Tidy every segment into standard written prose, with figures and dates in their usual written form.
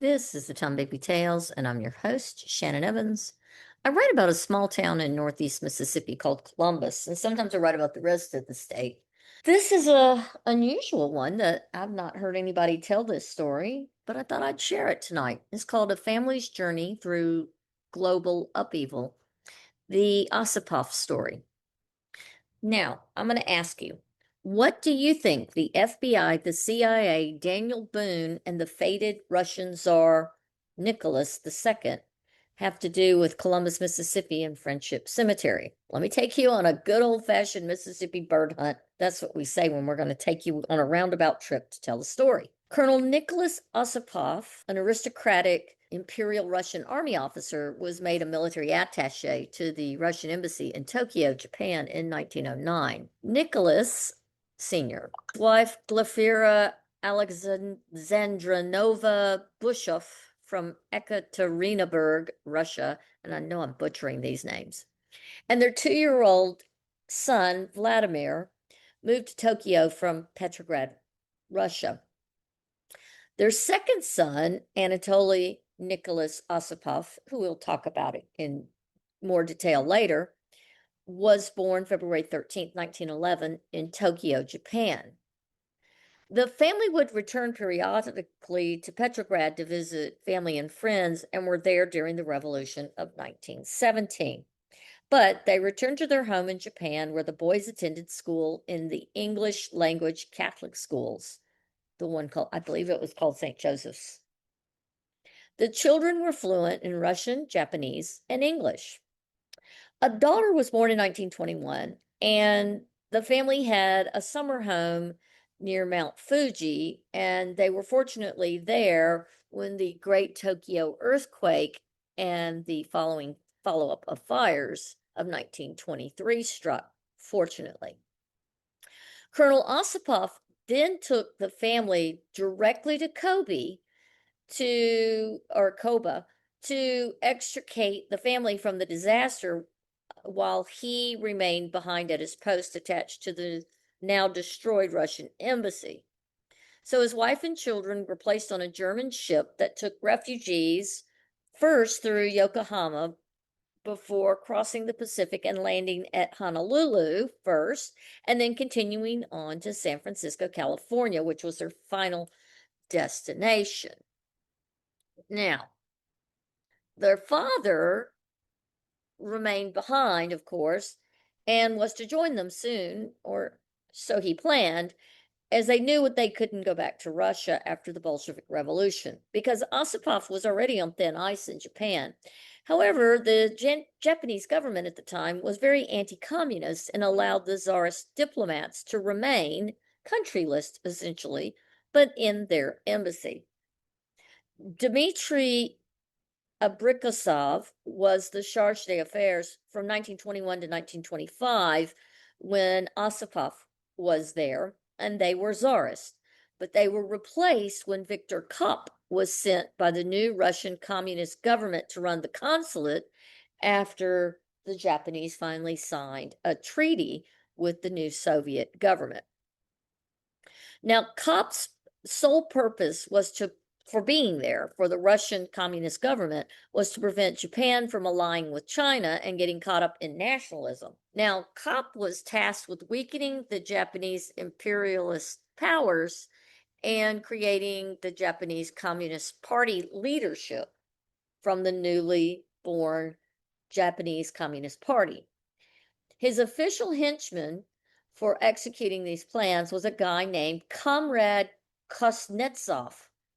This is the Tom Baby Tales, and I'm your host, Shannon Evans. I write about a small town in northeast Mississippi called Columbus, and sometimes I write about the rest of the state. This is a unusual one that I've not heard anybody tell this story, but I thought I'd share it tonight. It's called A Family's Journey Through Global Upheaval, the Ossipoff story. Now, I'm going to ask you, what do you think the FBI, the CIA, Daniel Boone, and the fated Russian Czar Nicholas II have to do with Columbus, Mississippi and Friendship Cemetery? Let me take you on a good old-fashioned Mississippi bird hunt. That's what we say when we're going to take you on a roundabout trip to tell the story. Colonel Nicholas Ossipoff, an aristocratic Imperial Russian army officer, was made a military attaché to the Russian embassy in Tokyo, Japan in 1909. Nicholas Sr., wife Glafira Alexandrovna Bushoff from Ekaterinburg, Russia, and I know I'm butchering these names, and their 2-year-old son, Vladimir, moved to Tokyo from Petrograd, Russia. Their second son, Anatoly Nicholas Ossipoff, who we'll talk about it in more detail later, was born February 13th, 1911 in Tokyo, Japan. The family would return periodically to Petrograd to visit family and friends and were there during the Revolution of 1917. But they returned to their home in Japan, where the boys attended school in the English language Catholic schools. The one called, I believe it was called St. Joseph's. The children were fluent in Russian, Japanese, and English. A daughter was born in 1921, and the family had a summer home near Mount Fuji, and they were fortunately there when the Great Tokyo earthquake and the following follow-up of fires of 1923 struck, fortunately. Colonel Ossipoff then took the family directly to Kobe to extricate the family from the disaster while he remained behind at his post attached to the now destroyed Russian embassy. So his wife and children were placed on a German ship that took refugees first through Yokohama before crossing the Pacific and landing at Honolulu first, and then continuing on to San Francisco, California, which was their final destination. Now, their father remained behind, of course, and was to join them soon, or so he planned, as they knew they couldn't go back to Russia after the Bolshevik Revolution, because Ossipoff was already on thin ice in Japan. However, the Japanese government at the time was very anti-communist and allowed the Tsarist diplomats to remain countryless, essentially, but in their embassy. Dmitry Abrikosov was the charge d'affaires from 1921 to 1925 when Ossipoff was there, and they were Tsarists. But they were replaced when Viktor Kopp was sent by the new Russian communist government to run the consulate after the Japanese finally signed a treaty with the new Soviet government. Now, Kopp's sole purpose for being there for the Russian communist government was to prevent Japan from allying with China and getting caught up in nationalism. Now, Kopp was tasked with weakening the Japanese imperialist powers and creating the Japanese Communist Party leadership from the newly born Japanese Communist Party. His official henchman for executing these plans was a guy named Comrade Kuznetsov,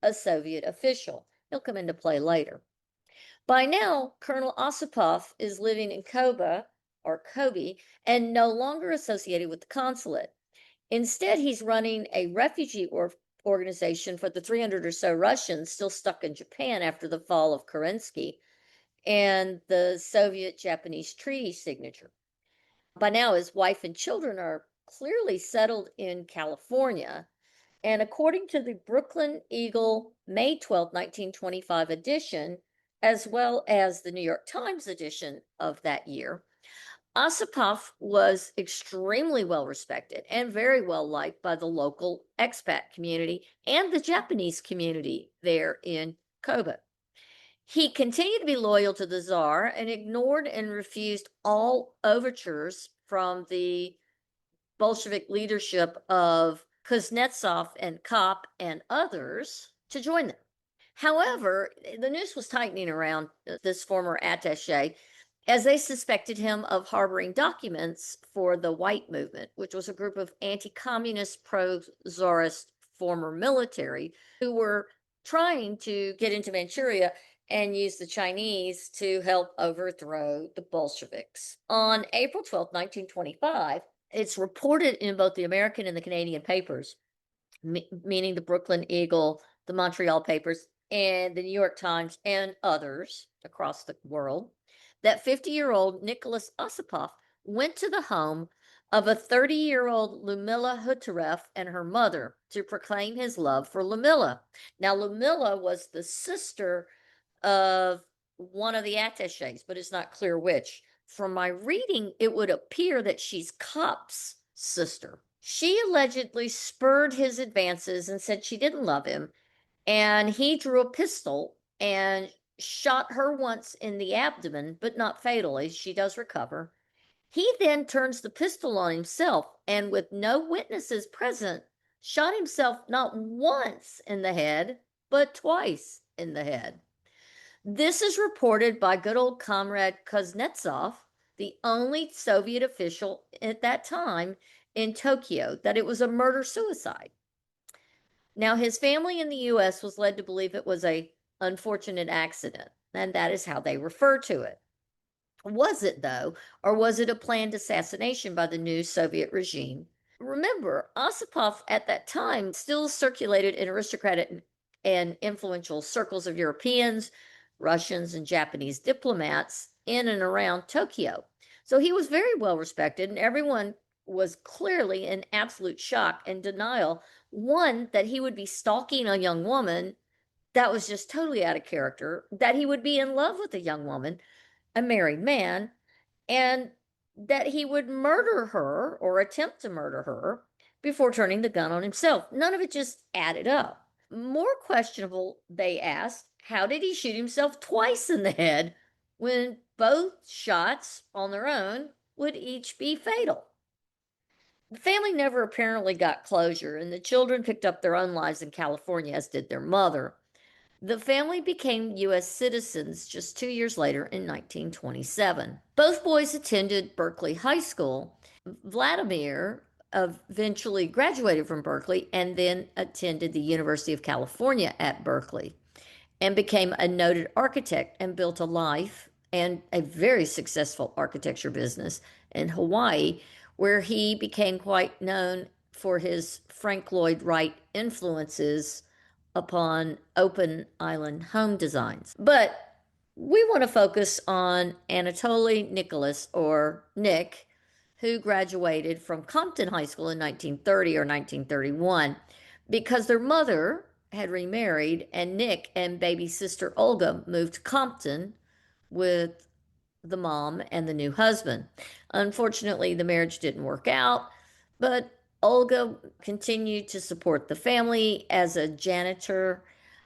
a Soviet official. He'll come into play later. By now, Colonel Ossipoff is living in Kobe, and no longer associated with the consulate. Instead, he's running a refugee organization for the 300 or so Russians still stuck in Japan after the fall of Kerensky and the Soviet-Japanese treaty signature. By now, his wife and children are clearly settled in California, and according to the Brooklyn Eagle May 12, 1925 edition, as well as the New York Times edition of that year, Ossipoff was extremely well respected and very well liked by the local expat community and the Japanese community there in Koba. He continued to be loyal to the Tsar and ignored and refused all overtures from the Bolshevik leadership of Kuznetsov and Kopp and others to join them. However, the noose was tightening around this former attaché as they suspected him of harboring documents for the White Movement, which was a group of anti communist, pro Tsarist former military who were trying to get into Manchuria and use the Chinese to help overthrow the Bolsheviks. On April 12th, 1925, it's reported in both the American and the Canadian papers, meaning the Brooklyn Eagle, the Montreal papers, and the New York Times, and others across the world, that 50-year-old Nicholas Ossipoff went to the home of a 30-year-old Lumila Hutaref and her mother to proclaim his love for Lumila. Now, Lumila was the sister of one of the attachés, but it's not clear which. From my reading, it would appear that she's Kopp's sister. She allegedly spurred his advances and said she didn't love him, and he drew a pistol and shot her once in the abdomen, but not fatally. She does recover. He then turns the pistol on himself and, with no witnesses present, shot himself not once in the head, but twice in the head. This is reported by good old comrade Kuznetsov, the only Soviet official at that time in Tokyo, that it was a murder-suicide. Now, his family in the U.S. was led to believe it was an unfortunate accident, and that is how they refer to it. Was it, though, or was it a planned assassination by the new Soviet regime? Remember, Ossipoff at that time still circulated in aristocratic and influential circles of Europeans, Russians, and Japanese diplomats in and around Tokyo. So he was very well respected, and everyone was clearly in absolute shock and denial. One, that he would be stalking a young woman, that was just totally out of character, that he would be in love with a young woman, a married man, and that he would murder her or attempt to murder her before turning the gun on himself. None of it just added up. More questionable, they asked, how did he shoot himself twice in the head when both shots on their own would each be fatal? The family never apparently got closure, and the children picked up their own lives in California, as did their mother. The family became U.S. citizens just 2 years later in 1927. Both boys attended Berkeley High School. Vladimir eventually graduated from Berkeley and then attended the University of California at Berkeley and became a noted architect and built a life and a very successful architecture business in Hawaii, where he became quite known for his Frank Lloyd Wright influences upon open island home designs. But we want to focus on Anatoly Nicholas, or Nick, who graduated from Compton High School in 1930 or 1931 because their mother had remarried, and Nick and baby sister Olga moved to Compton with the mom and the new husband. Unfortunately, the marriage didn't work out, but Olga continued to support the family as a janitor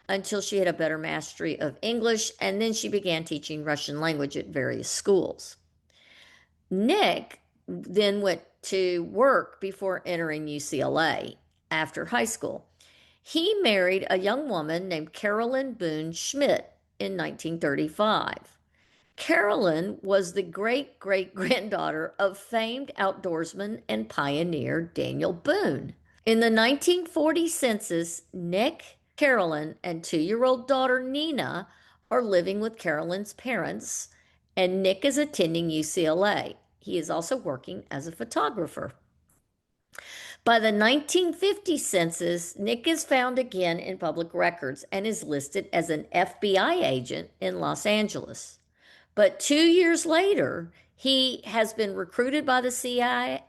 until she had a better mastery of English, and then she began teaching Russian language at various schools. Nick then went to work before entering UCLA after high school. He married a young woman named Carolyn Boone Schmidt in 1935. Carolyn was the great great granddaughter of famed outdoorsman and pioneer Daniel Boone. In the 1940 census, Nick, Carolyn, and 2-year-old daughter Nina are living with Carolyn's parents, and Nick is attending UCLA. He is also working as a photographer. By the 1950 census, Nick is found again in public records and is listed as an FBI agent in Los Angeles. But 2 years later, he has been recruited by the CIA,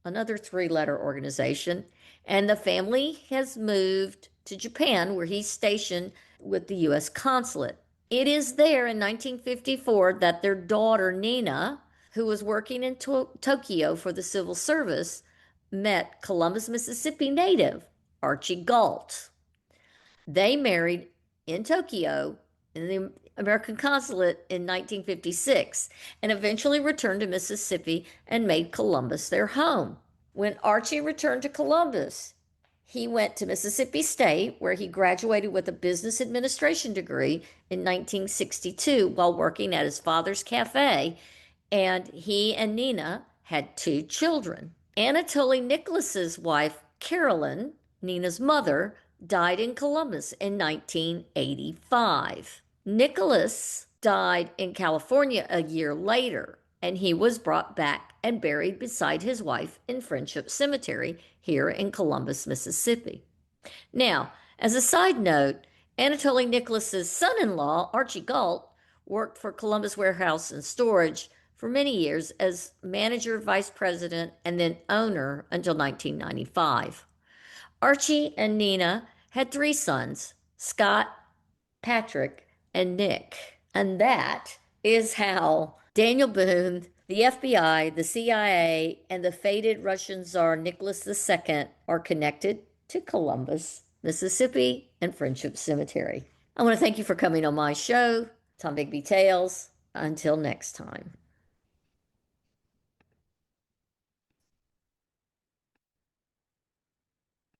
another 3-letter organization, and the family has moved to Japan, where he's stationed with the U.S. consulate. It is there in 1954 that their daughter, Nina, who was working in Tokyo for the civil service, met Columbus, Mississippi native Archie Galt. They married in Tokyo in the American consulate in 1956 and eventually returned to Mississippi and made Columbus their home. When Archie returned to Columbus, he went to Mississippi State, where he graduated with a business administration degree in 1962 while working at his father's cafe, and he and Nina had two children. Anatoly Nicholas's wife, Carolyn, Nina's mother, died in Columbus in 1985. Nicholas died in California a year later, and he was brought back and buried beside his wife in Friendship Cemetery here in Columbus, Mississippi. Now, as a side note, Anatoly Nicholas's son-in-law, Archie Galt, worked for Columbus Warehouse and Storage for many years as manager, vice president, and then owner until 1995. Archie and Nina had three sons, Scott, Patrick, and Nick. And that is how Daniel Boone, the FBI, the CIA, and the fated Russian Czar Nicholas II are connected to Columbus, Mississippi, and Friendship Cemetery. I want to thank you for coming on my show, Tom Bigby Tales. Until next time.